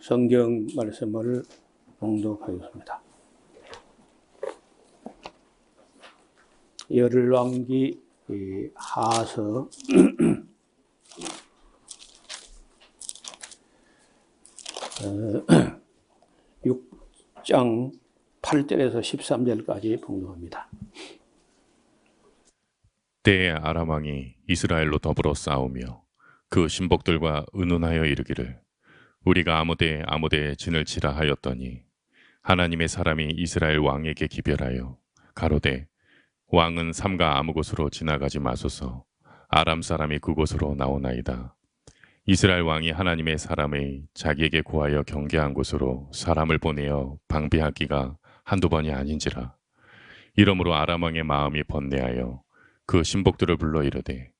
성경 말씀을 봉독하겠습니다. 열왕기 하서 6장 8절에서 13절까지 봉독합니다. 때에 아람 왕이 이스라엘로 더불어 싸우며 그 신복들과 의논하여 이르기를 우리가 아모대에 진을 치라 하였더니 하나님의 사람이 이스라엘 왕에게 기별하여 가로되 왕은 삼가 아무 곳으로 지나가지 마소서 아람 사람이 그곳으로 나오나이다. 이스라엘 왕이 하나님의 사람의 자기에게 고하여 경계한 곳으로 사람을 보내어 방비하기가 한두 번이 아닌지라. 이러므로 아람 왕의 마음이 번뇌하여 그 신복들을 불러 이르되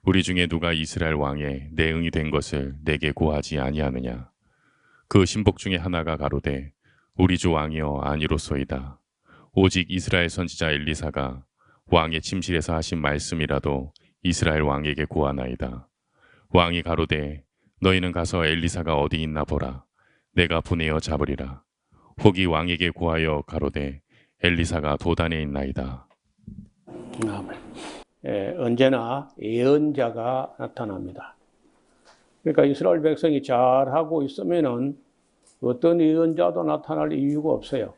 우리 중에 누가 이스라엘 왕의 내응이 된 것을 내게 고하지 아니하느냐. 그 신복 중에 하나가 가로되 우리 주 왕이여 아니로소이다. 오직 이스라엘 선지자 엘리사가 왕의 침실에서 하신 말씀이라도 이스라엘 왕에게 고하나이다. 왕이 가로되 너희는 가서 엘리사가 어디 있나 보라. 내가 보내어 잡으리라. 혹이 왕에게 고하여 가로되 엘리사가 도단에 있나이다. 아멘. 언제나 예언자가 나타납니다. 그러니까 이스라엘 백성이 잘하고 있으면은 어떤 예언자도 나타날 이유가 없어요.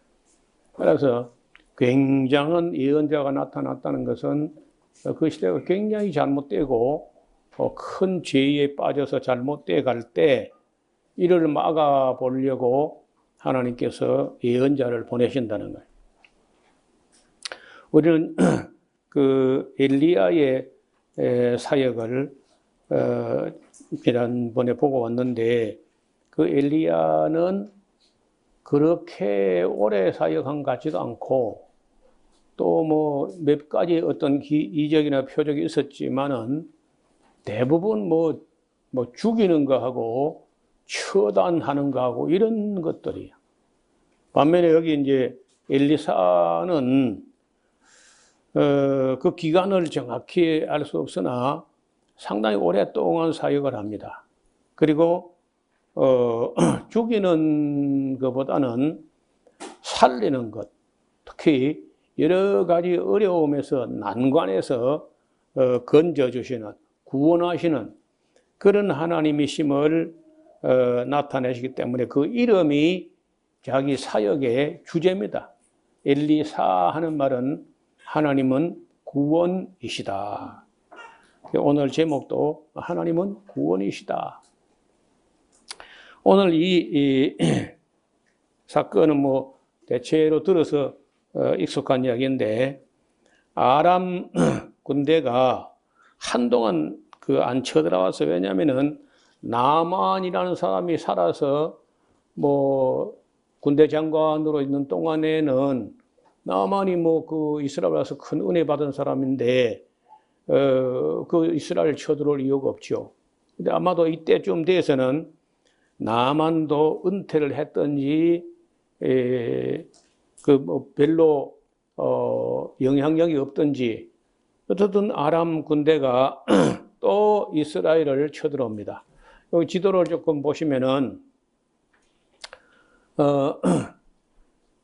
그래서 굉장한 예언자가 나타났다는 것은 그 시대가 굉장히 잘못되고 큰 죄에 빠져서 잘못돼 갈 때 이를 막아 보려고 하나님께서 예언자를 보내신다는 거예요. 우리는 그 엘리야의 사역을 지난번에 보고 왔는데 그 엘리야는 그렇게 오래 사역한 것 같지도 않고 또 뭐 몇 가지 어떤 이적이나 표적이 있었지만은 대부분 뭐 죽이는 거하고 처단하는 거하고 이런 것들이에요. 반면에 여기 이제 엘리사는 그 기간을 정확히 알 수 없으나 상당히 오랫동안 사역을 합니다. 그리고 죽이는 것보다는 살리는 것, 특히 여러 가지 어려움에서 난관에서 건져주시는, 구원하시는 그런 하나님이심을 나타내시기 때문에 그 이름이 자기 사역의 주제입니다. 엘리사 하는 말은 하나님은 구원이시다. 오늘 제목도 하나님은 구원이시다. 오늘 이 사건은 뭐 대체로 들어서 익숙한 이야기인데 아람 군대가 한동안 안 쳐들어와서 왜냐면은 나만이라는 사람이 살아서 뭐 군대 장관으로 있는 동안에는 나만이 그 이스라엘 와서 큰 은혜 받은 사람인데 그 이스라엘 쳐들어올 이유가 없죠. 근데 아마도 이때쯤 돼서는 나만도 은퇴를 했던지 별로 영향력이 없던지 어쨌든 아람 군대가 또 이스라엘을 쳐들어옵니다. 여기 지도를 조금 보시면은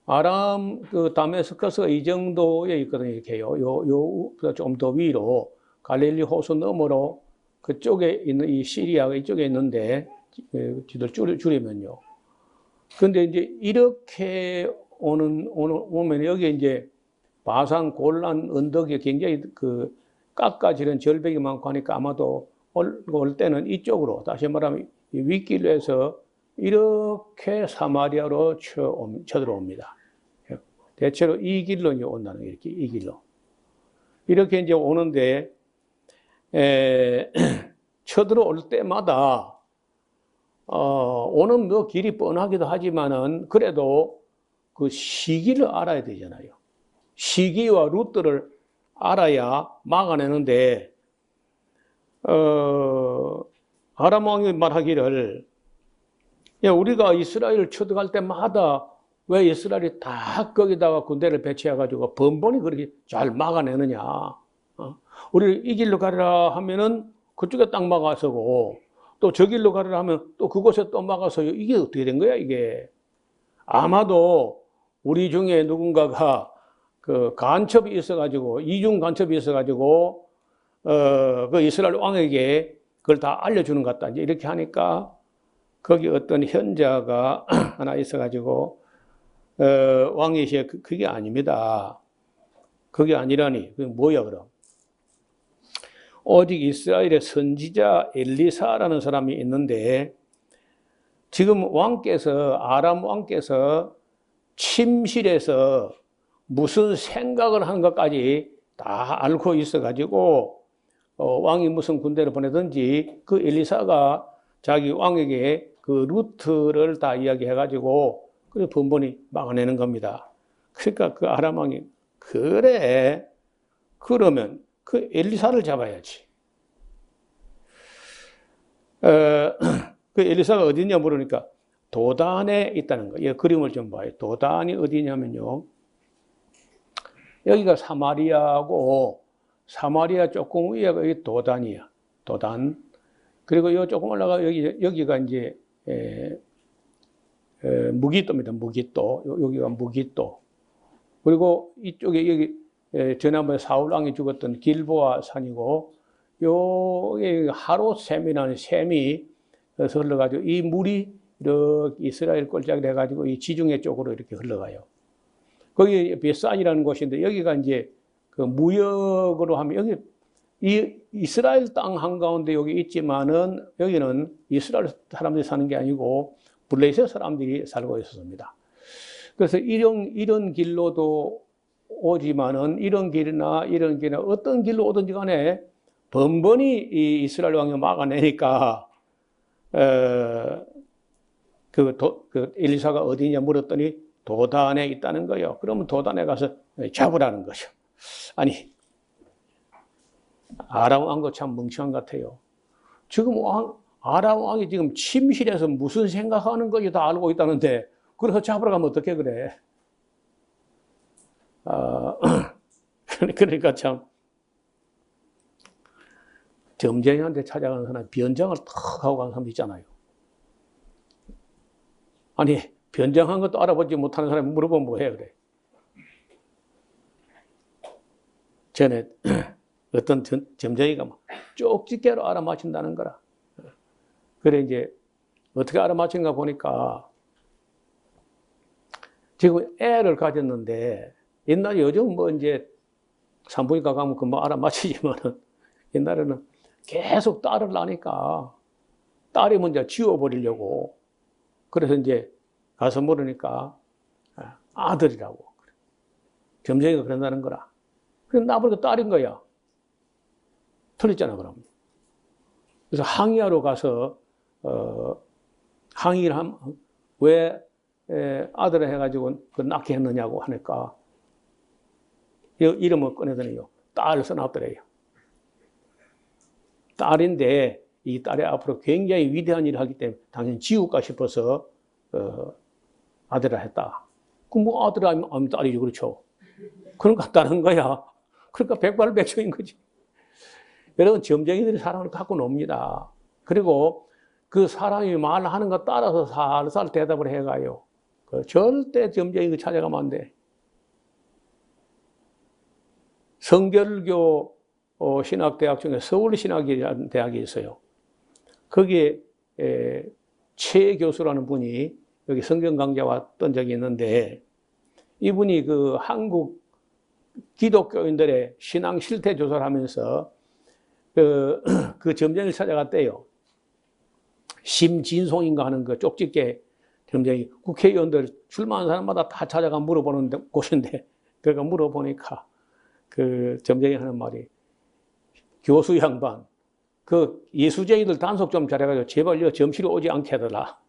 아람 다메스커스가 이 정도에 있거든요. 이렇게요. 좀 더 위로 갈릴리 호수 너머로 그쪽에 있는 이 시리아가 이쪽에 있는데 지도를 줄이면요. 근데 이제 이렇게 오면 여기 이제 바산 골란 언덕이 굉장히 깎아지는 절벽이 많고 하니까 아마도 올 때는 이쪽으로 다시 말하면 윗길에서 이렇게 사마리아로 쳐들어옵니다. 대체로 이 길로 이제 온다는 이렇게 이 길로 이렇게 이제 오는데 쳐들어올 때마다 오는 길이 뻔하기도 하지만은 그래도 그 시기를 알아야 되잖아요. 시기와 루트를 알아야 막아내는데 아람 왕이 말하기를 야, 우리가 이스라엘을 쳐들어갈 때마다 왜 이스라엘이 다 거기다가 군대를 배치해가지고 번번이 그렇게 잘 막아내느냐. 우리 이 길로 가라 하면은 그쪽에 딱 막아서고 또 저 길로 가려고 하면 또 그곳에 또 막아서 이게 어떻게 된 거야, 이게. 아마도 우리 중에 누군가가 그 간첩이 있어가지고, 이중 간첩이 있어가지고, 그 이스라엘 왕에게 그걸 다 알려주는 것 같다. 이제 이렇게 하니까 거기 어떤 현자가 하나 있어가지고, 왕이시여, 그게 아닙니다. 그게 아니라니. 그게 뭐야, 그럼? 오직 이스라엘의 선지자 엘리사라는 사람이 있는데, 지금 아람 왕께서 침실에서 무슨 생각을 한 것까지 다 알고 있어가지고, 왕이 무슨 군대를 보내든지 그 엘리사가 자기 왕에게 그 루트를 다 이야기해가지고, 그래서 번번이 막아내는 겁니다. 그러니까 그 아람 왕이, 그래, 그러면 그 엘리사를 잡아야지. 그 엘리사가 어디냐 물으니까 도단에 있다는 거예요. 그림을 좀 봐요. 도단이 어디냐면요. 여기가 사마리아고 사마리아 조금 위에가 여기 도단이야. 도단. 그리고 요 조금 올라가 여기가 이제 무기또입니다. 무기또. 여기가 무기또. 그리고 이쪽에 여기 지난번에 사울 왕이 죽었던 길보아 산이고 요게 하롯샘이라는 샘이 흘러가지고 이 물이 이렇게 이스라엘 꼴짝이 해가지고 이 지중해 쪽으로 이렇게 흘러가요. 거기 베산이라는 곳인데 여기가 이제 그 무역으로 하면 여기 이 이스라엘 땅 한가운데 여기 있지만은 여기는 이스라엘 사람들이 사는 게 아니고 블레셋 사람들이 살고 있었습니다. 그래서 이런 길로도 오지만은 이런 길이나 어떤 길로 오든지 간에 번번이 이 이스라엘 왕이 막아내니까 그 엘리사가 어디냐 물었더니 도단에 있다는 거예요. 그러면 도단에 가서 잡으라는 거죠. 아니, 아람 왕도 참 멍청한 것 같아요. 지금 아람 왕이 지금 침실에서 무슨 생각하는 건지 다 알고 있다는데 그래서 잡으러 가면 어떻게 그래? 그러니까 참 점쟁이한테 찾아가는 사람 변장을 탁 하고 가는 사람 있잖아요. 아니 변장한 것도 알아보지 못하는 사람이 물어보면 뭐해 그래. 전에 어떤 점쟁이가 막 쪽집게로 알아맞힌다는 거라. 그래 이제 어떻게 알아맞힌가 보니까 지금 애를 가졌는데 옛날에 요즘 뭐 이제 산부인과 가면 금방 알아맞히지만은 옛날에는 계속 딸을 낳으니까 딸이 먼저 지워버리려고 그래서 이제 가서 물으니까 아들이라고 점쟁이가 그런다는 거라. 그럼 나보다 딸인 거야. 틀렸잖아 그럼. 그래서 항의하러 가서 항의를 왜 아들을 해가지고 그 낳게 했느냐고 하니까 이름을 꺼내더니요 딸을 써놨더래요. 딸인데 이 딸이 앞으로 굉장히 위대한 일을 하기 때문에 당연히 지울까 싶어서 아들을 했다. 그럼 뭐 아들 아니면 딸이지 그렇죠. 그러니까 따른 거야. 그러니까 백발백중인 거지. 여러분 점쟁이들이 사람을 갖고 놉니다. 그리고 그 사람이 말하는 거 따라서 살살 대답을 해가요. 절대 점쟁이 찾아가면 안 돼. 성결교 신학대학 중에 서울신학이라는 대학이 있어요. 거기에 최 교수라는 분이 여기 성경 강좌 왔던 적이 있는데 이분이 그 한국 기독교인들의 신앙 실태 조사를 하면서 그 점쟁이를 찾아갔대요. 심진송인가 하는 그 쪽집게 점쟁이 국회의원들 출마한 사람마다 다 찾아가 물어보는 곳인데 그러니까 물어보니까 그 점쟁이 하는 말이 교수 양반 그 예수쟁이들 단속 좀 잘해가지고 제발 점실에 오지 않게 해달라.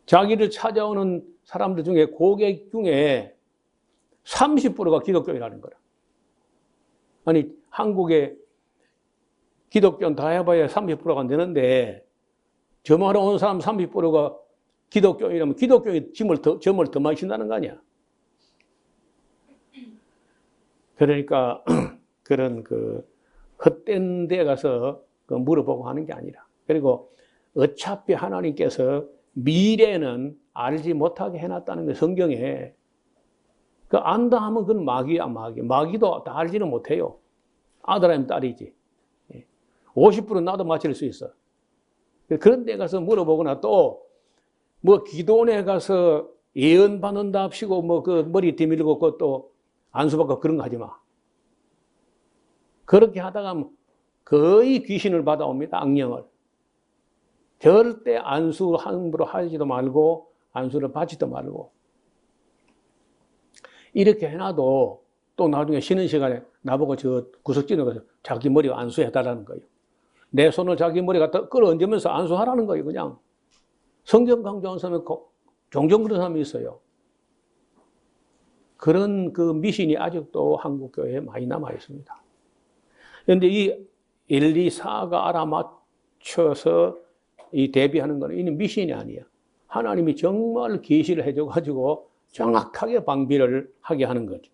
자기를 찾아오는 사람들 중에 고객 중에 30%가 기독교인이라는 거라. 아니 한국에 기독교는 다 해봐야 30%가 안 되는데 점하러 온 사람 30%가 기독교인이라면 기독교인이 점을 더 많이 신다는 거 아니야. 그러니까 그런 그 헛된 데 가서 물어보고 하는 게 아니라 그리고 어차피 하나님께서 미래는 알지 못하게 해놨다는 게 성경에. 그 안다 하면 그건 마귀야, 마귀. 마귀도 다 알지는 못해요. 아들 아니면 딸이지. 50% 나도 맞힐 수 있어. 그런 데 가서 물어보거나 또, 뭐 기도원에 가서 예언 받는다 합시고, 뭐 그 머리 뒤밀고 또 안수받고 그런 거 하지 마. 그렇게 하다가 거의 귀신을 받아옵니다, 악령을. 절대 안수 함부로 하지도 말고, 안수를 받지도 말고. 이렇게 해놔도 또 나중에 쉬는 시간에 나보고 저 구석진에 가서 자기 머리 안수해달라는 거예요. 내 손을 자기 머리 갖다 끌어얹으면서 안수하라는 거예요, 그냥. 성경 강조하는 사람이 종종 그런 사람이 있어요. 그런 그 미신이 아직도 한국 교회에 많이 남아 있습니다. 그런데 이 엘리사가 알아맞혀서 이 대비하는 거는 이는 미신이 아니야. 하나님이 정말 계시를 해줘가지고 정확하게 방비를 하게 하는 거죠.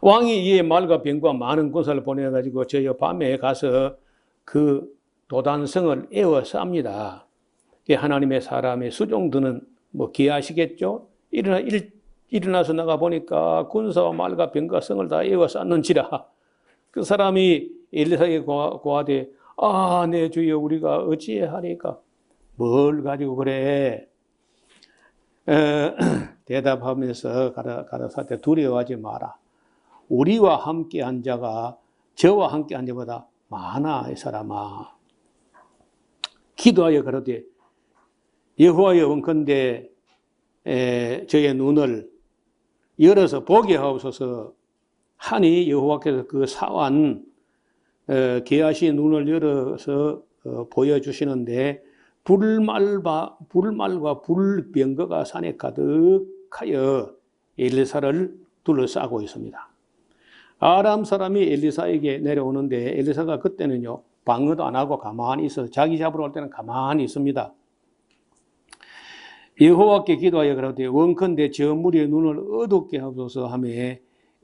왕이 이에 말과 병과 많은 군사를 보내가지고 저 밤에 가서 그 도단성을 에워쌉니다. 하나님의 사람의 수종드는 뭐 기하시겠죠? 일어나서 나가 보니까 군사와 말과 병과 성을 다 에워쌌는지라. 그 사람이 엘리사에게 고하되 내 주여 우리가 어찌하리까? 뭘 가지고 그래? 대답하면서 가라사대 두려워하지 마라. 우리와 함께한 자가 저와 함께한 자보다 많아 이 사람아. 기도하여 가로되 여호와여 원컨대 저의 눈을 열어서 보게 하옵소서 하니 여호와께서 그 사완 게하시의 눈을 열어서 보여주시는데 불말과 불병거가 산에 가득하여 엘리사를 둘러싸고 있습니다. 아람 사람이 엘리사에게 내려오는데 엘리사가 그때는요 방어도 안 하고 가만히 있어서 자기 잡으러 올 때는 가만히 있습니다. 여호와께 기도하여 그러되 원컨대 저 무리의 눈을 어둡게 하소서 하며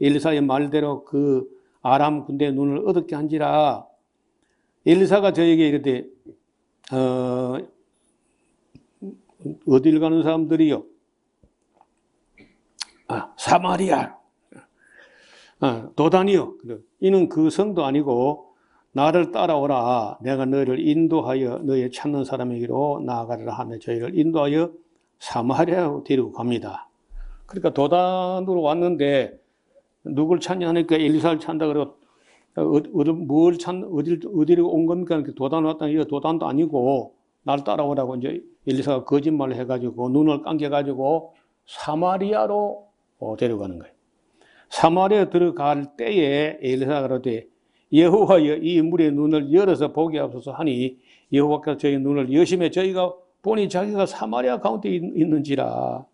엘리사의 말대로 그 아람 군대의 눈을 어둡게 한지라. 엘리사가 저에게 이르되 어딜 가는 사람들이요? 사마리아 도단이요. 이는 그 성도 아니고 나를 따라오라. 내가 너희를 인도하여 너희 찾는 사람에게로 나아가리라 하며 저희를 인도하여 사마리아로 데리고 갑니다. 그러니까 도단으로 왔는데 누굴 찾냐 하니까 엘리사를 찾는다 그러고 어디로 온 겁니까? 도단 왔다. 이거 도단도 아니고 날 따라오라고 이제 엘리사가 거짓말을 해가지고 눈을 감겨가지고 사마리아로 데려가는 거예요. 사마리아 들어갈 때에 엘리사가 그러되 여호와여 이 무리의 눈을 열어서 보게 하소서 하니 여호와께서 저희 눈을 여심해 저희가 보니 자기가 사마리아 가운데 있는지라.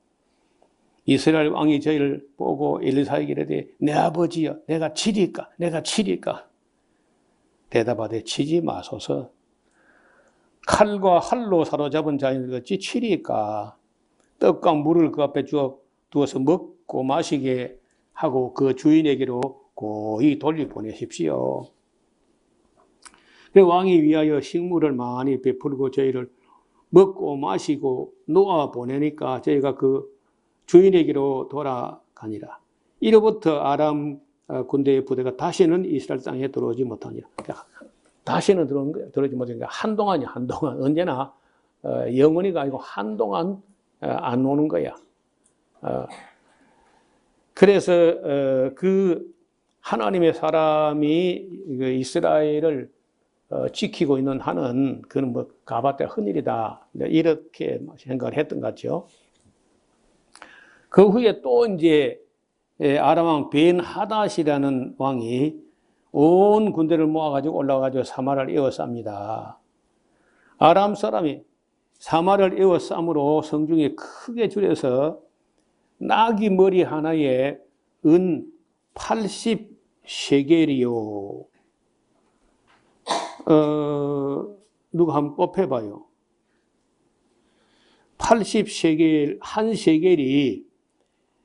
이스라엘 왕이 저희를 보고 엘리사에게 이르되 내 아버지여 내가 치리까 대답하되 치지 마소서. 칼과 활로 사로잡은 자인 같이 치리까. 떡과 물을 그 앞에 두어서 먹고 마시게 하고 그 주인에게로 고이 돌려보내십시오. 그 왕이 위하여 식물을 많이 베풀고 저희를 먹고 마시고 놓아 보내니까 저희가 그 주인에게로 돌아가니라. 이로부터 아람 군대의 부대가 다시는 이스라엘 땅에 들어오지 못하니라. 그러니까 다시는 들어오지 못하니까 한동안 언제나 영원히가 아니고 한동안 안 오는 거야. 그래서 그 하나님의 사람이 이스라엘을 지키고 있는 한은 그는 뭐 가봤자 흔일이다 이렇게 생각을 했던 것 같죠. 그 후에 또 이제 아람 왕 벤 하닷이라는 왕이 온 군대를 모아가지고 올라가가지고 사마를 에워쌉니다. 아람 사람이 사마를 에워싸므로 성중에 크게 줄여서 나귀 머리 하나에 은 80세겔이요. 누가 한번 뽑혀봐요. 80세겔, 한 세겔이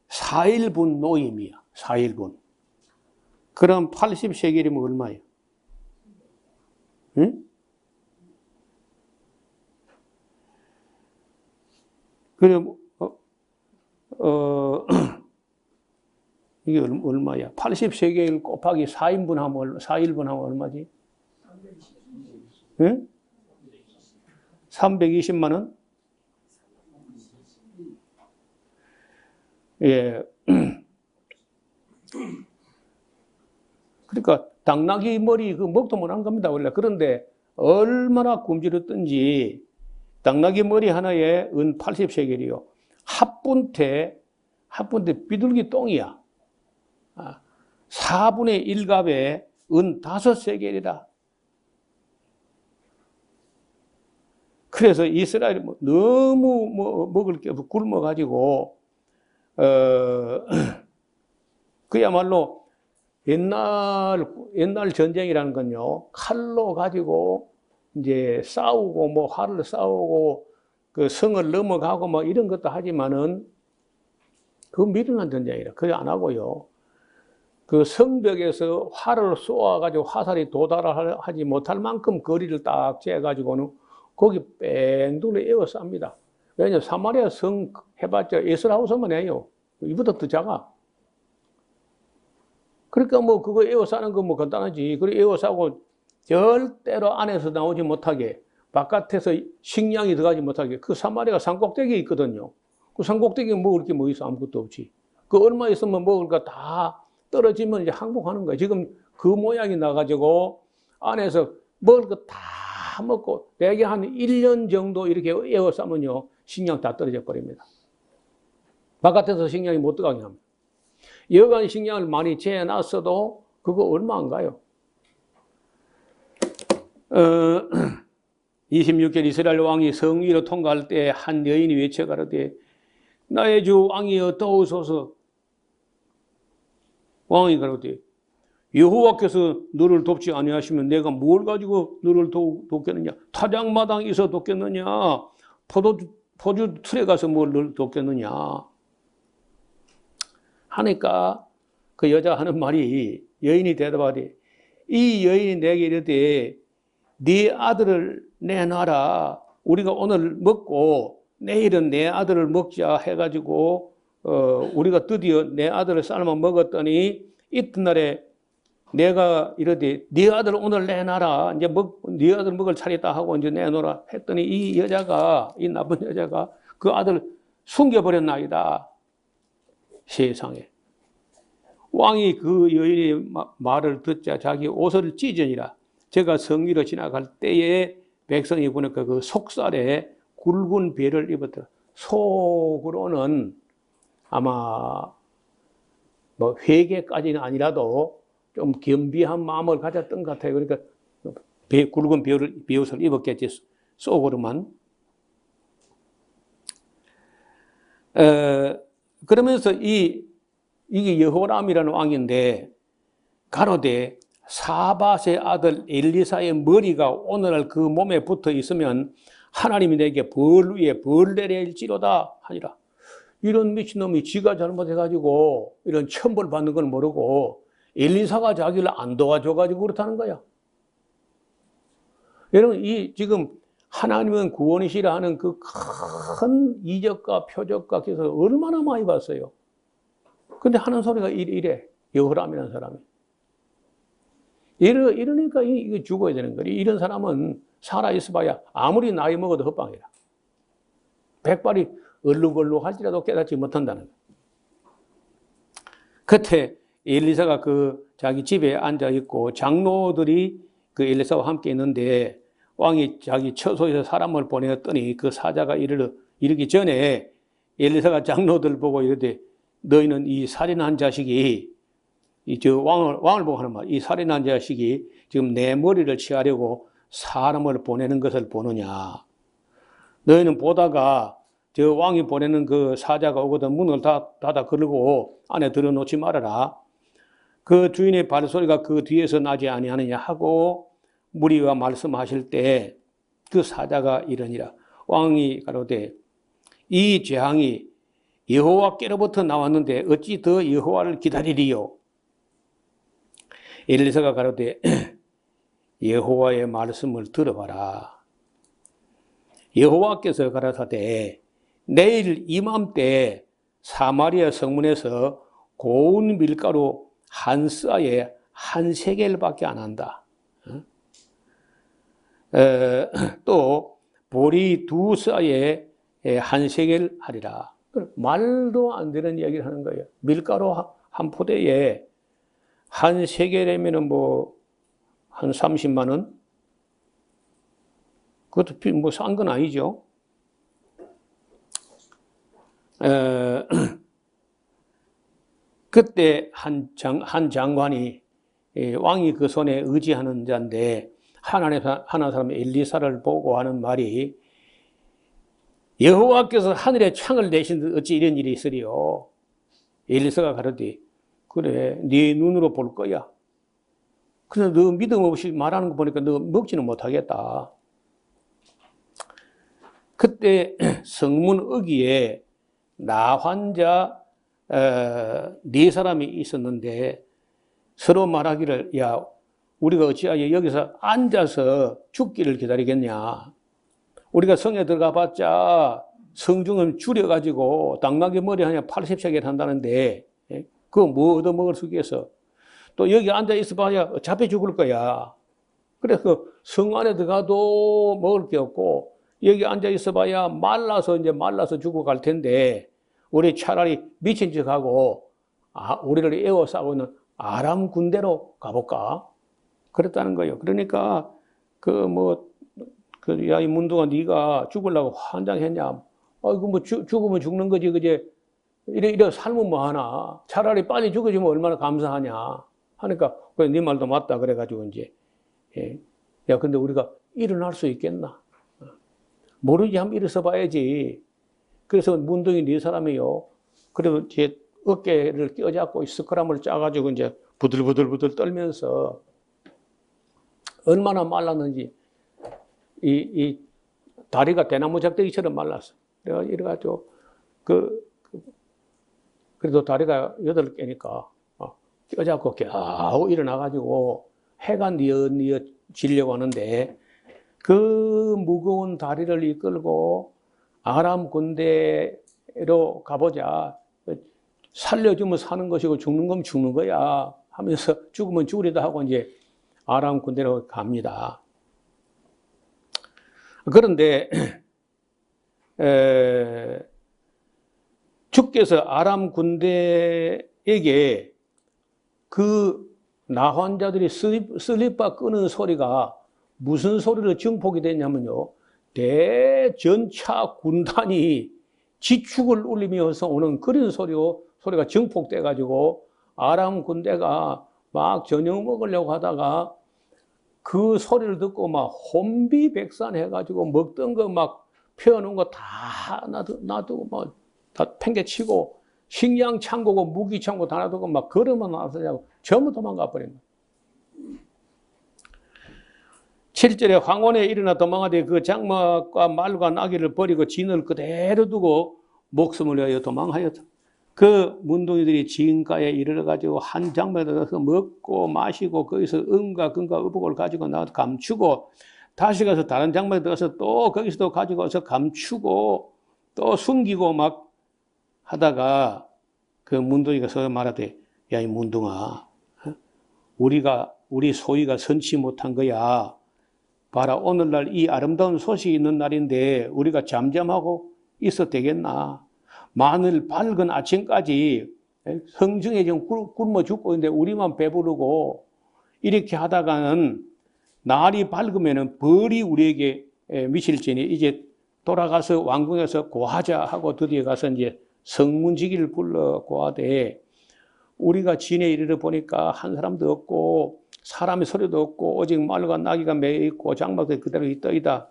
4일분 노임이야. 4일분. 그럼 80세겔이면 얼마예요? 응? 그래, 이게 얼마야? 80세겔 곱하기 4인분 하면, 4일분 하면 얼마지? 예? 320만 원? 예. 그러니까 당나귀 머리 그 먹도 못한 겁니다, 원래. 그런데 얼마나 굶주렸던지 당나귀 머리 하나에 은 80세겔이요. 합분태 비둘기 똥이야. 4분의 1값에 은 5세겔이라. 그래서 이스라엘이 너무 먹을 게 굶어가지고, 그야말로 옛날 전쟁이라는 건요, 칼로 가지고 이제 싸우고, 활을 싸우고, 그 성을 넘어가고 이런 것도 하지만은, 그거 미련한 전쟁이라. 그거 안 하고요. 그 성벽에서 활을 쏘아가지고 화살이 도달하지 못할 만큼 거리를 딱 재가지고는 거기 뺑 둘러 에워쌉니다. 왜냐면 사마리아 성 해봤자 에스라우스만 해요. 이보다 더 작아. 그러니까 그거 에워싸는 거 간단하지. 그래 에워싸고 절대로 안에서 나오지 못하게, 바깥에서 식량이 들어가지 못하게. 그 사마리아가 산꼭대기에 있거든요. 그 산꼭대기에 먹을 게 뭐 있어? 아무것도 없지. 그 얼마 있으면 먹을까 다 떨어지면 이제 항복하는 거야. 지금 그 모양이 나가지고 안에서 먹을 거 다 먹고 대개 한 1년 정도 이렇게 에워싸면요, 식량 다 떨어져 버립니다. 바깥에서 식량이 못 들어가게 합니다. 여간 식량을 많이 재놨어도 그거 얼마 안 가요. 26절 이스라엘 왕이 성 위로 통과할 때 한 여인이 외쳐 가로되 나의 주 왕이여 도우소서. 왕이 가로되 여호와께서 너를 돕지 아니하시면 내가 뭘 가지고 너를 돕겠느냐? 타작마당에서 돕겠느냐? 포주 틀에 가서 뭘 너를 돕겠느냐? 하니까 그 여자 하는 말이, 여인이 대답하되 이 여인이 내게 이르되 네 아들을 내놔라. 우리가 오늘 먹고 내일은 내 아들을 먹자 해가지고 우리가 드디어 내 아들을 삶아 먹었더니 이튿날에 내가 이러되 네 아들 오늘 내놔라. 이제 네 아들 먹을 차례다 하고 이제 내놓으라 했더니 이 나쁜 여자가 그 아들 숨겨버렸나이다. 세상에. 왕이 그 여인의 말을 듣자 자기 옷을 찢으니라. 제가 성 위로 지나갈 때에 백성이 보니까 그 속살에 굵은 배를 입었더라. 속으로는 아마 회개까지는 아니라도 좀 겸비한 마음을 가졌던 것 같아요. 그러니까 굵은 베옷을 입었겠지, 속으로만. 그러면서 이게 여호람이라는 왕인데 가로되 사밧의 아들 엘리사의 머리가 오늘날 그 몸에 붙어 있으면 하나님이 내게 벌 위에 벌 내릴지로다 하니라. 이런 미친놈이 지가 잘못해가지고 이런 천벌 받는 걸 모르고 엘리사가 자기를 안 도와줘가지고 그렇다는 거야. 여러분, 지금 하나님은 구원이시라 하는 그 큰 이적과 표적과 기사를 얼마나 많이 봤어요. 근데 하는 소리가 이래. 여호람이라는 사람이. 이러니까 이거 죽어야 되는 거야. 이런 사람은 살아있어 봐야 아무리 나이 먹어도 헛방이라. 백발이 얼룩얼룩 할지라도 깨닫지 못한다는 거야. 그때 엘리사가 자기 집에 앉아 있고 장로들이 그 엘리사와 함께 있는데 왕이 자기 처소에서 사람을 보냈더니 그 사자가 이르기 전에 엘리사가 장로들 보고 이르되 너희는 이 살인한 자식이 왕을 보고 하는 말, 이 살인한 자식이 지금 내 머리를 취하려고 사람을 보내는 것을 보느냐? 너희는 보다가 저 왕이 보내는 그 사자가 오거든 문을 닫아 걸고 안에 들어놓지 말아라. 그 주인의 발소리가 그 뒤에서 나지 아니하느냐 하고 무리와 말씀하실 때 그 사자가 이러니라. 왕이 가로되 이 재앙이 여호와께로부터 나왔는데 어찌 더 여호와를 기다리리요? 엘리사가 가로되 여호와의 말씀을 들어봐라. 여호와께서 가라사대 내일 이맘때 사마리아 성문에서 고운 밀가루 한 스아에 한 세겔밖에 안 한다. 또 보리 두 스아에 한 세겔 하리라. 말도 안 되는 이야기를 하는 거예요. 밀가루 한 포대에 한 세겔이면은 뭐 한 30만 원? 그것도 뭐 싼 건 아니죠. 그때 한 장관이 왕이 그 손에 의지하는 자인데 하나 사람 엘리사를 보고 하는 말이 여호와께서 하늘에 창을 내신 듯 어찌 이런 일이 있으리요. 엘리사가 가로되 그래 네 눈으로 볼 거야. 그래서 너 믿음 없이 말하는 거 보니까 너 먹지는 못하겠다. 그때 성문 어귀에 나 환자 네 사람이 있었는데 서로 말하기를 야 우리가 어찌하여 여기서 앉아서 죽기를 기다리겠냐. 우리가 성에 들어가 봤자 성중은 줄여가지고 당나귀 머리 하냐 80세겔 한다는데 그거 뭐 얻어먹을 수 있겠어. 또 여기 앉아 있어 봐야 잡혀 죽을 거야. 그래서 성 안에 들어가도 먹을 게 없고 여기 앉아 있어 봐야 말라서 죽어갈 텐데 우리 차라리 미친 척하고 우리를 에워싸고 있는 아람 군대로 가볼까? 그랬다는 거예요. 그러니까 야, 이 문둥아 네가 죽으려고 환장했냐? 이거 뭐 죽으면 죽는 거지, 그제? 이래 삶은 뭐 하나? 차라리 빨리 죽어지면 얼마나 감사하냐? 하니까 그래 네 말도 맞다 그래가지고 이제 야 근데 우리가 일어날 수 있겠나? 모르지 한번 일어서 봐야지. 그래서 문둥이 네 사람이요. 그리고 제 어깨를 껴잡고 스크람을 짜가지고 이제 부들부들 떨면서 얼마나 말랐는지 이 다리가 대나무 작대기처럼 말랐어. 내가 이래가지고 그래도 다리가 8개니까 껴잡고 겨우 일어나가지고 해가 뉘어 지려고 하는데 그 무거운 다리를 이끌고 아람 군대로 가보자. 살려주면 사는 것이고 죽는 건 죽는 거야 하면서 죽으면 죽으리다 하고 이제 아람 군대로 갑니다. 그런데 주께서 아람 군대에게 그 나환자들이 슬리퍼 끄는 소리가 무슨 소리로 증폭이 됐냐면요. 대전차 군단이 지축을 울리면서 오는 그런 소리가 증폭돼가지고 아람 군대가 막 저녁 먹으려고 하다가 그 소리를 듣고 막 혼비백산해가지고 먹던 거 막 펴놓은 거 다 놔두고 막 다 팽개치고 식량 창고고 무기 창고 다 놔두고 막 걸으면 나서냐고 전부 도망가 버린 거예요. 7절에 황혼에 일어나 도망하되 그 장막과 말과 나귀를 버리고 진을 그대로 두고 목숨을 위하여 도망하였다. 그 문둥이들이 진가에 이르러가지고 한 장막에 들어가서 먹고 마시고 거기서 은과 금과 의복을 가지고 나와서 감추고 다시 가서 다른 장막에 들어가서 또 거기서도 가지고 와서 감추고 또 숨기고 막 하다가 그 문둥이가 서로 말하되 야 이 문둥아 우리 소위가 선치 못한 거야. 봐라 오늘날 이 아름다운 소식이 있는 날인데 우리가 잠잠하고 있어도 되겠나. 만일 밝은 아침까지 성중에 좀 굶어 죽고 있는데 우리만 배부르고 이렇게 하다가는 날이 밝으면 벌이 우리에게 미칠지니 이제 돌아가서 왕궁에서 고하자 하고 드디어 가서 이제 성문지기를 불러 고하되 우리가 진에 이르러 보니까 한 사람도 없고 사람의 소리도 없고 오직 말과 나귀가 매여 있고 장막도 그대로 있더이다.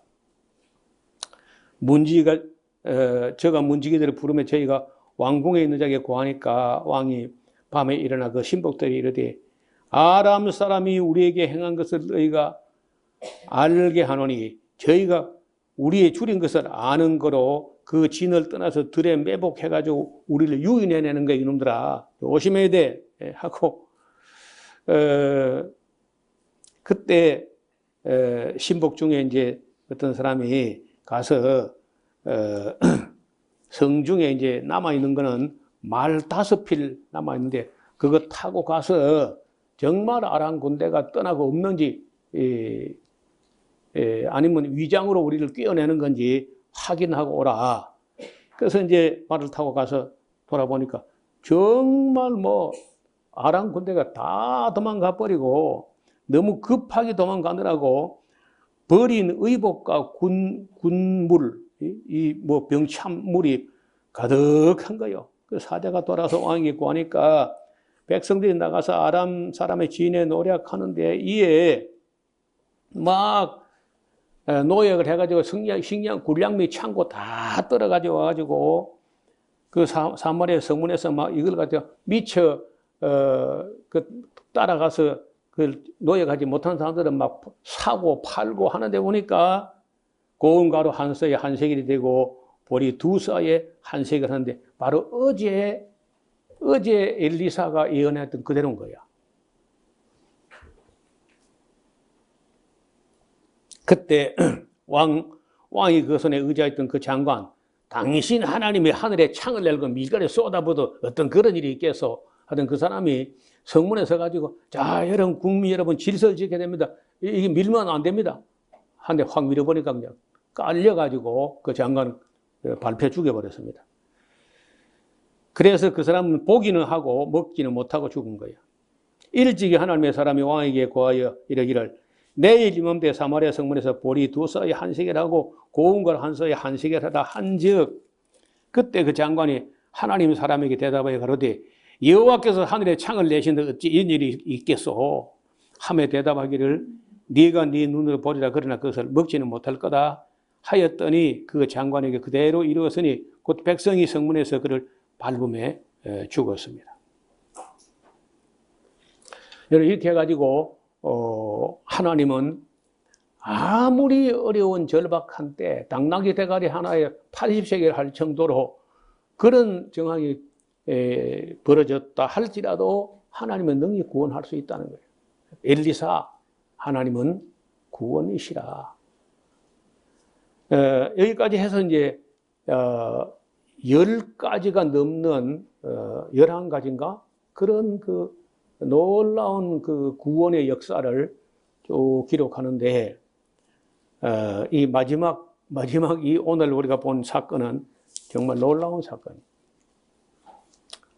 저가 문지기들을 부르면 저희가 왕궁에 있는 자에게 고하니까 왕이 밤에 일어나 그 신복들이 이르되 아람 사람이 우리에게 행한 것을 너희가 알게 하노니 저희가 우리의 줄인 것을 아는 거로 그 진을 떠나서 들에 매복해가지고 우리를 유인해내는 거야 이놈들아 조심해야 돼 하고 그때 신복 중에 이제 어떤 사람이 가서 성중에 이제 남아있는 거는 말 5필 남아있는데 그거 타고 가서 정말 아람 군대가 떠나고 없는지 아니면 위장으로 우리를 끼워내는 건지 확인하고 오라. 그래서 이제 말을 타고 가서 돌아보니까 정말 뭐 아람 군대가 다 도망가 버리고 너무 급하게 도망가느라고 버린 의복과 군물, 이 뭐 병참물이 가득한 거요. 그 사자가 돌아서 왕에게 구하니까 백성들이 나가서 아람 사람의 진에 노력하는데 이에 막 노역을 해가지고 식량, 군량 및 창고 다 떨어가지고 와가지고 그 사마리아 성문에서 막 이걸 가지고 미처 그 따라가서 그 노역하지 못한 사람들은 막 사고 팔고 하는데 보니까 고운 가루 한 서에 한 세겔이 되고 보리 2서에 한 세겔 하는데 바로 어제 엘리사가 예언했던 그대로인 거야. 그때 왕이 그 손에 의지했던 그 장관, 당신 하나님이 하늘에 창을 열고 밀가루 쏟아부어 어떤 그런 일이 있겠소 하던 그 사람이 성문에 서가지고 자 여러분 국민 여러분 질서를 지켜야 됩니다. 이게 밀면 안 됩니다. 한 대 확 밀어보니까 그냥 깔려가지고 그 장관 발표 죽여버렸습니다. 그래서 그 사람은 보기는 하고 먹지는 못하고 죽은 거예요. 일찍이 하나님의 사람이 왕에게 구하여 이르기를 내일 이맘때 사마리아 성문에서 보리 2서에 한 세겔하고 고운 걸 한 서에 한 세겔하라 한즉 그때 그 장관이 하나님 사람에게 대답하여 가로되 여호와께서 하늘에 창을 내신데 어찌 이런 일이 있겠소 하며 대답하기를 네가 네 눈으로 보리라 그러나 그것을 먹지는 못할 거다 하였더니 그 장관에게 그대로 이루었으니 곧 백성이 성문에서 그를 밟음에 죽었습니다. 여러분 이렇게 해가지고 하나님은 아무리 어려운 절박한 때 당나귀 대가리 하나에 80세겔 할 정도로 그런 정황이 벌어졌다 할지라도 하나님은 능히 구원할 수 있다는 거예요. 엘리사 하나님은 구원이시라. 여기까지 해서 이제 10가지가 넘는 11가지인가 그런 그 놀라운 그 구원의 역사를 쭉 기록하는데 이 마지막 이 오늘 우리가 본 사건은 정말 놀라운 사건이에요.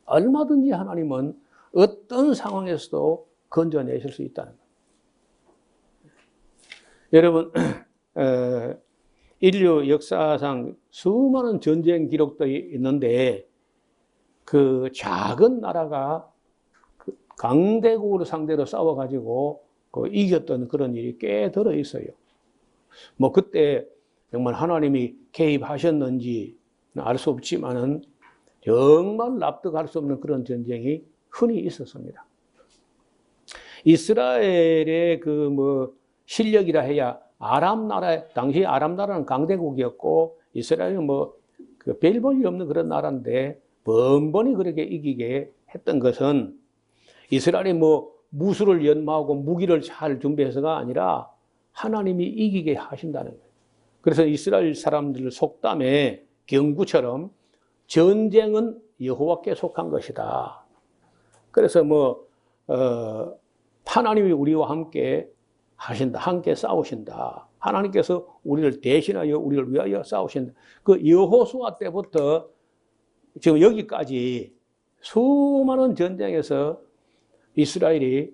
얼마든지 하나님은 어떤 상황에서도 건져내실 수 있다는 거예요. 여러분 인류 역사상 수많은 전쟁 기록도 있는데 그 작은 나라가 강대국을 상대로 싸워가지고 이겼던 그런 일이 꽤 들어 있어요. 뭐 그때 정말 하나님이 개입하셨는지 알 수 없지만은 정말 납득할 수 없는 그런 전쟁이 흔히 있었습니다. 이스라엘의 그 뭐 실력이라 해야 아람 나라 당시 아람 나라는 강대국이었고 이스라엘은 뭐 그 별 볼 일 없는 그런 나라인데 번번이 그렇게 이기게 했던 것은 이스라엘이 뭐 무술을 연마하고 무기를 잘 준비해서가 아니라 하나님이 이기게 하신다는 거예요. 그래서 이스라엘 사람들 속담에 경구처럼 전쟁은 여호와께 속한 것이다. 그래서 뭐 하나님이 우리와 함께 하신다. 함께 싸우신다. 하나님께서 우리를 대신하여 우리를 위하여 싸우신다. 그 여호수아 때부터 지금 여기까지 수많은 전쟁에서 이스라엘이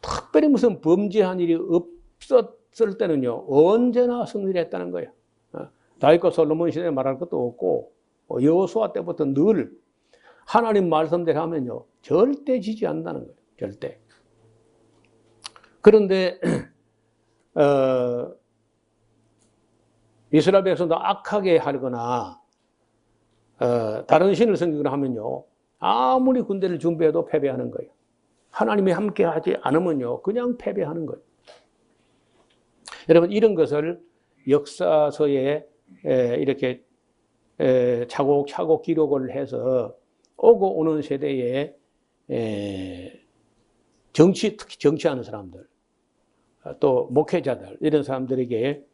특별히 무슨 범죄한 일이 없었을 때는요 언제나 승리를 했다는 거예요. 다윗과 솔로몬 시대에 말할 것도 없고 여호수아 때부터 늘 하나님 말씀대로 하면요 절대 지지 않는다는 거예요. 절대. 그런데 이스라엘 백성도 악하게 하거나 다른 신을 섬기거나 하면요 아무리 군대를 준비해도 패배하는 거예요. 하나님이 함께 하지 않으면요 그냥 패배하는 거예요. 여러분 이런 것을 역사서에 이렇게 차곡차곡 기록을 해서 오고 오는 세대에 특히 정치하는 사람들 또 목회자들 이런 사람들에게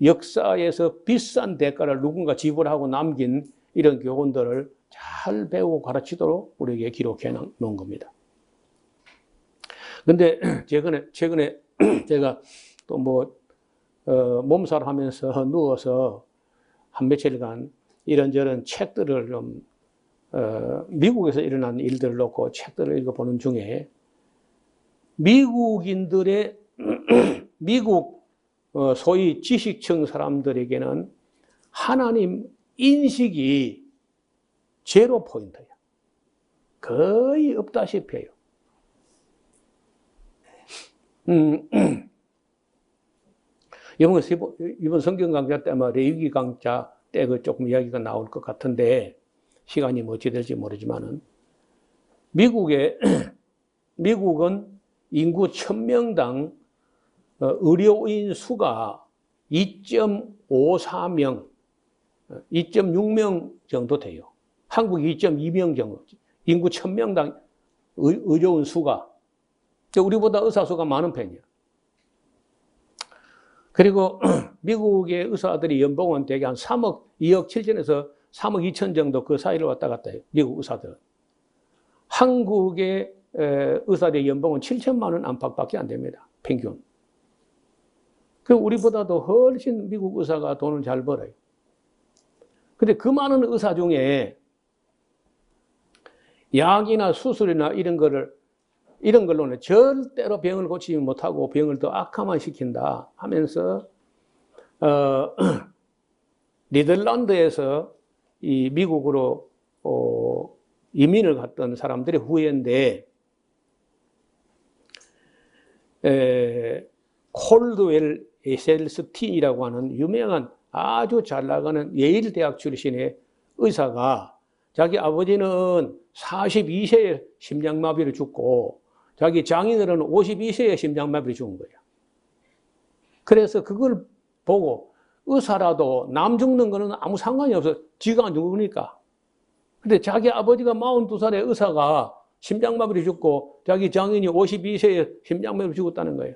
역사에서 비싼 대가를 누군가 지불하고 남긴 이런 교훈들을 잘 배우고 가르치도록 우리에게 기록해 놓은 겁니다. 근데 최근에 제가 또 몸살을 하면서 누워서 한 며칠간 이런저런 책들을 좀, 미국에서 일어난 일들을 놓고 책들을 읽어보는 중에 미국인들의, 미국 소위 지식층 사람들에게는 하나님 인식이 제로 포인트예요. 거의 없다시피 해요. 이번 성경 강좌 때 아마 레위기 강좌 때 조금 이야기가 나올 것 같은데, 시간이 어찌 될지 모르지만은, 미국은 인구 1000명당 의료인 수가 2.54명, 2.6명 정도 돼요. 한국 2.2명 정도. 인구 1000명당 의료인 수가. 우리보다 의사 수가 많은 편이야. 그리고 미국의 의사들이 연봉은 대개 한 3억, 2억 7천에서 3억 2천 정도 그 사이를 왔다 갔다 해요. 미국 의사들은. 한국의 의사들의 연봉은 7천만 원 안팎밖에 안 됩니다. 평균. 그 우리보다도 훨씬 미국 의사가 돈을 잘 벌어요. 근데 그 많은 의사 중에 약이나 수술이나 이런 걸로는 절대로 병을 고치지 못하고 병을 더 악화만 시킨다 하면서, 네덜란드에서 이 미국으로 이민을 갔던 사람들의 후예인데, 콜드웰 에셀스틴이라고 하는 유명한 아주 잘 나가는 예일 대학 출신의 의사가 자기 아버지는 42세에 심장마비를 죽고 자기 장인어른은 52세에 심장마비를 죽은 거예요. 그래서 그걸 보고 의사라도 남 죽는 거는 아무 상관이 없어. 지가 안 죽으니까. 근데 자기 아버지가 42살의 의사가 심장마비를 죽고 자기 장인이 52세에 심장마비를 죽었다는 거예요.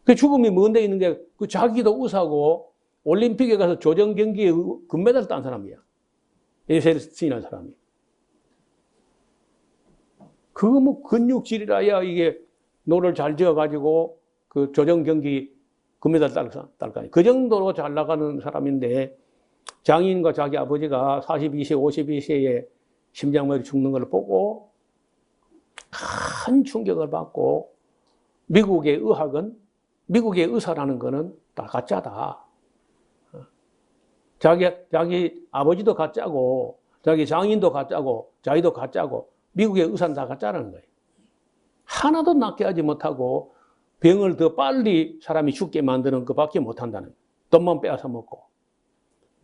그 죽음이 뭔데 있는 게, 그 자기도 의사고 올림픽에 가서 조정 경기에 금메달 딴 사람이야. 에셀스틴이라는 사람이. 그거 근육질이라야 이게 노를 잘 지어가지고 그 조정 경기 금메달 딸 거 아니에요. 그 정도로 잘 나가는 사람인데, 장인과 자기 아버지가 42세, 52세에 심장마비 죽는 걸 보고 큰 충격을 받고, 미국의 의사라는 거는 다 가짜다. 자기 아버지도 가짜고, 자기 장인도 가짜고, 자기도 가짜고, 미국의 의사는 다 가짜라는 거예요. 하나도 낫게 하지 못하고 병을 더 빨리 사람이 죽게 만드는 것밖에 못한다는 거예요. 돈만 빼앗아 먹고.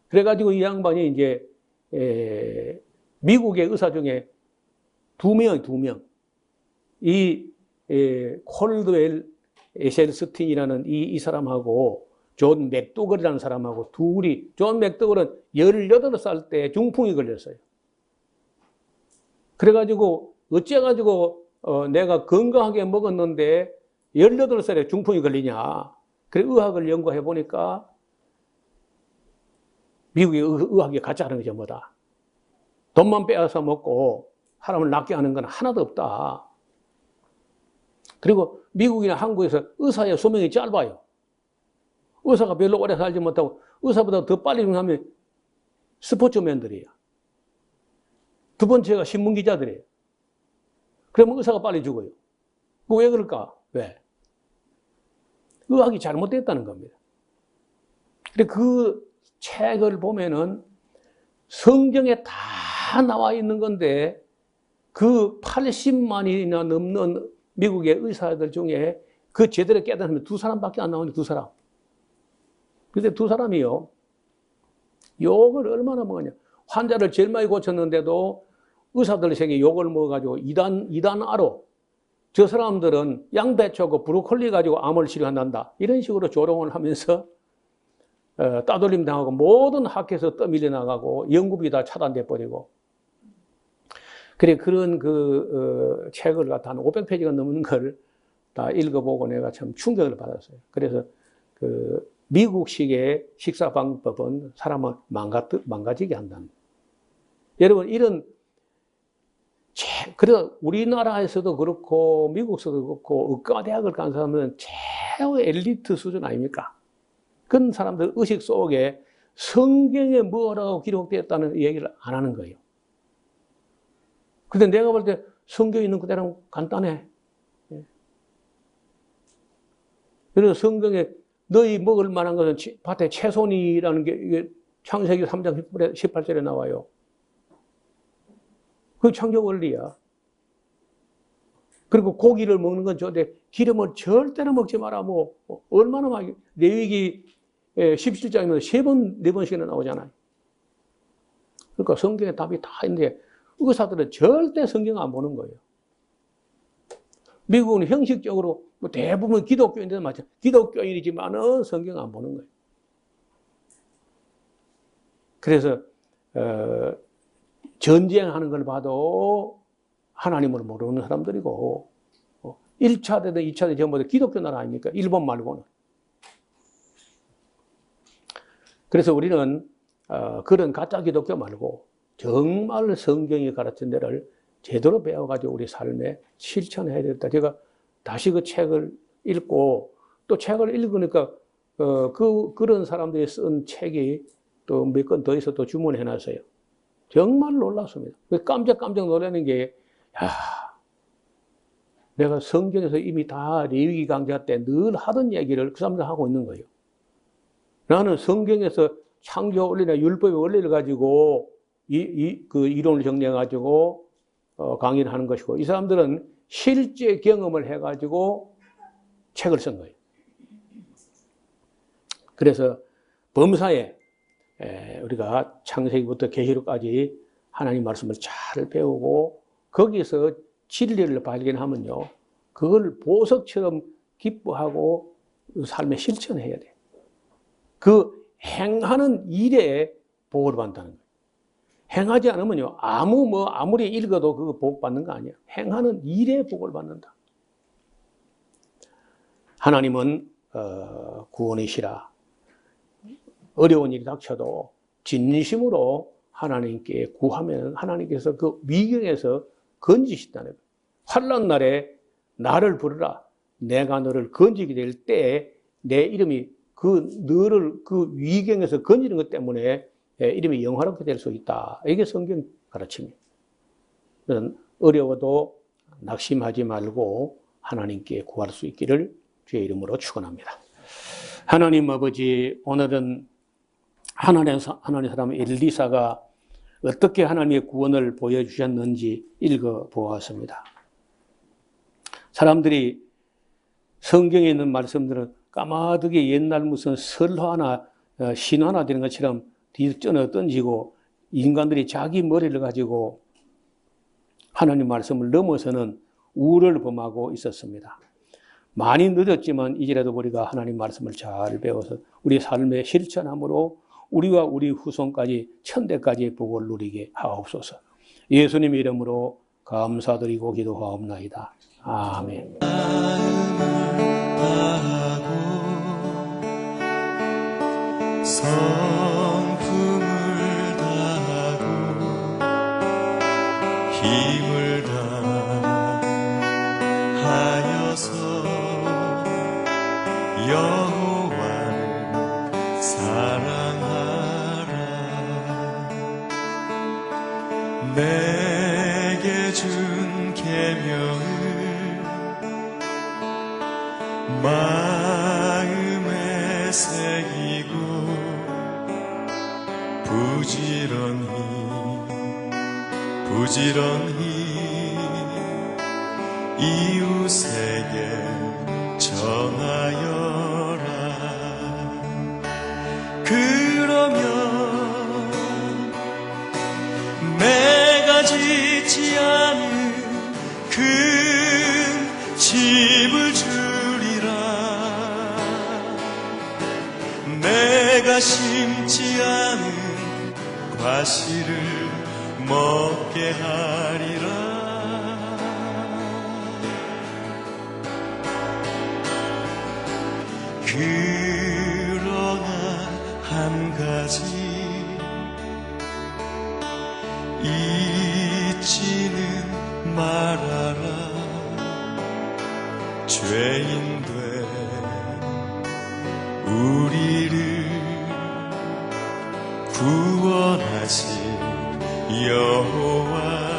그래가지고 이 양반이 이제 미국의 의사 중에 두 명. 이 콜드웰 에셀스틴이라는 이 사람하고 존 맥도글이라는 사람하고 둘이, 존 맥도글은 18살 때 중풍이 걸렸어요. 그래가지고 어째가지고 내가 건강하게 먹었는데 18살에 중풍이 걸리냐. 그래 의학을 연구해 보니까 미국의 의학이 가짜라는 게 전부다. 돈만 빼앗아 먹고 사람을 낫게 하는 건 하나도 없다. 그리고 미국이나 한국에서 의사의 수명이 짧아요. 의사가 별로 오래 살지 못하고 의사보다 더 빨리 죽으면 스포츠맨들이에요. 두 번째가 신문기자들이에요. 그러면 의사가 빨리 죽어요. 왜 그럴까? 왜? 의학이 잘못됐다는 겁니다. 근데 그 책을 보면은 성경에 다 나와 있는 건데, 그 80만이나 넘는 미국의 의사들 중에 그 제대로 깨달으면 두 사람밖에 안 나오네, 두 사람. 근데 두 사람이요, 욕을 얼마나 먹었냐. 환자를 제일 많이 고쳤는데도 의사들 세계 욕을 먹어가지고 이단아로 저 사람들은 양배추하고 브로콜리 가지고 암을 치료한다. 이런 식으로 조롱을 하면서 따돌림 당하고 모든 학회에서 떠밀려 나가고 연구비 다 차단돼 버리고. 그래, 그런 책을 갖다 한 500페이지가 넘는 걸 다 읽어보고 내가 참 충격을 받았어요. 그래서 미국식의 식사 방법은 사람을 망가지게 한다는 거예요. 여러분, 그래서 우리나라에서도 그렇고, 미국에서도 그렇고, 의과대학을 간 사람은 최고의 엘리트 수준 아닙니까? 그런 사람들 의식 속에 성경에 뭐라고 기록되었다는 얘기를 안 하는 거예요. 근데 내가 볼 때 성경에 있는 그대로 간단해. 그래서 성경에 너희 먹을 만한 것은 밭에 채소니라는 게 이게 창세기 3장 18절에 나와요. 그 창조 원리야. 그리고 고기를 먹는 건 좋은데 기름을 절대로 먹지 마라. 뭐 얼마나 막 레위기 17장이면 3번, 4번씩이나 나오잖아요. 그러니까 성경에 답이 다 있는데 의사들은 절대 성경 안 보는 거예요. 미국은 형식적으로 뭐 대부분 기독교인들 맞죠. 기독교인이지만은 성경 안 보는 거예요. 그래서 전쟁하는 걸 봐도 하나님을 모르는 사람들이고 1차 대든 2차 대든 전부 다 기독교 나라 아닙니까? 일본 말고는. 그래서 우리는 그런 가짜 기독교 말고 정말 성경이 가르친 데를 제대로 배워가지고 우리 삶에 실천해야 되겠다. 제가 다시 그 책을 읽고 또 책을 읽으니까 그런 사람들이 쓴 책이 또 몇 권 더 있어 또 주문해놨어요. 정말 놀랐습니다. 깜짝 놀라는 게, 내가 성경에서 이미 다 레위기 강좌 때 늘 하던 얘기를 그 사람들 하고 있는 거예요. 나는 성경에서 창조 원리나 율법의 원리를 가지고 그 이론을 정리해가지고 강의를 하는 것이고, 이 사람들은 실제 경험을 해가지고 책을 쓴 거예요. 그래서 범사에 우리가 창세기부터 계시록까지 하나님 말씀을 잘 배우고 거기서 진리를 발견하면요, 그걸 보석처럼 기뻐하고 삶에 실천해야 돼요. 그 행하는 일에 복을 받는다는 거예요. 행하지 않으면요, 아무리 읽어도 그거 복 받는 거 아니에요. 행하는 일에 복을 받는다. 하나님은 구원이시라. 어려운 일이 닥쳐도 진심으로 하나님께 구하면 하나님께서 그 위경에서 건지신다는 거예요. 환난 날에 나를 부르라. 내가 너를 건지게 될 때 내 이름이 너를 그 위경에서 건지는 것 때문에 이름이 영화롭게 될 수 있다. 이게 성경 가르침이에요. 어려워도 낙심하지 말고 하나님께 구할 수 있기를 주의 이름으로 축원합니다. 하나님 아버지, 오늘은 하나님의 사람 엘리사가 어떻게 하나님의 구원을 보여주셨는지 읽어보았습니다. 사람들이 성경에 있는 말씀들은 까마득히 옛날 무슨 설화나 신화나 되는 것처럼 뒤집어 던지고 인간들이 자기 머리를 가지고 하나님 말씀을 넘어서는 우를 범하고 있었습니다. 많이 늦었지만 이제라도 우리가 하나님 말씀을 잘 배워서 우리 삶에 실천함으로 우리와 우리 후손까지 천대까지 복을 누리게 하옵소서. 예수님 이름으로 감사드리고 기도하옵나이다. 아멘. 성품을 다하고 힘을 다하여서 여호와를 사랑하라. 내게 준 계명을 마음에 새기고 부지런히 이웃에게 전하여라. 그러면 내가 짓지 않은 큰 집을 주리라. 내가 심지 않은 과실을 먹게 하리라. 말하라 죄인된 우리를 구원하신 여호와